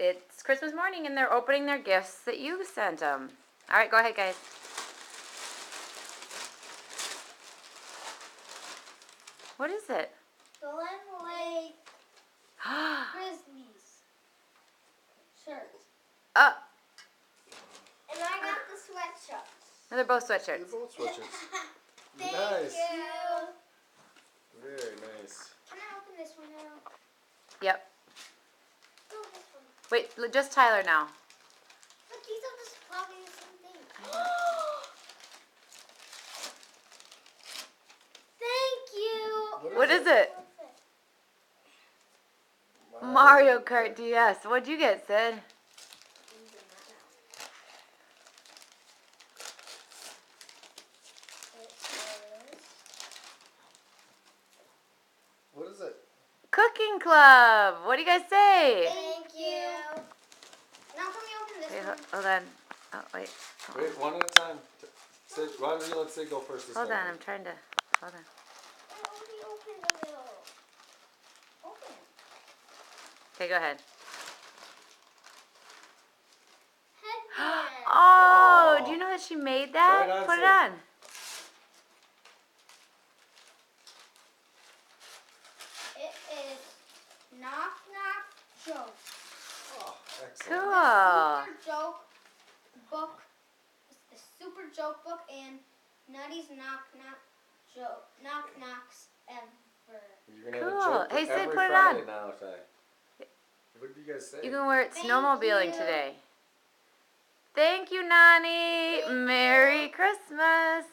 it's Christmas morning and they're opening their gifts that you sent them. All right, go ahead, guys. What is it? The Glen Lake Grizzlies shirt. Oh, And I got the sweatshirts. they're both They're sweatshirts. both sweatshirts. Thank Nice. you. Very nice. Can I open this one now? Yep. Oh, this one. Wait, just Tyler now. But these are just probably the same thing. Thank you. What is it? Wow. Mario Kart DS. What'd you get, Sid? What is it? Cooking Club. What do you guys say? Thank you. Now can we open this Wait, one? hold on. Oh, wait. Wait, one at a time. Sid, why don't you let Sid go first this Hold time? on, I'm trying to. Hold on. I already opened the middle. Open it. Okay, go ahead. Headband. Oh, do you know that she made that? Try it on, Put it Sid. on. It is Knock Knock Joke. Oh, excellent. Cool. Super Joke book. It's the Super Joke book and Nutty's Knock Knock Joke. Knock Knocks ever. You're gonna Cool. have a joke Hey, Sid, every put it Friday on. now, Ty. What did you guys say? You can wear it Thank snowmobiling you. today. Thank you, Nani. Thank Merry you. Christmas.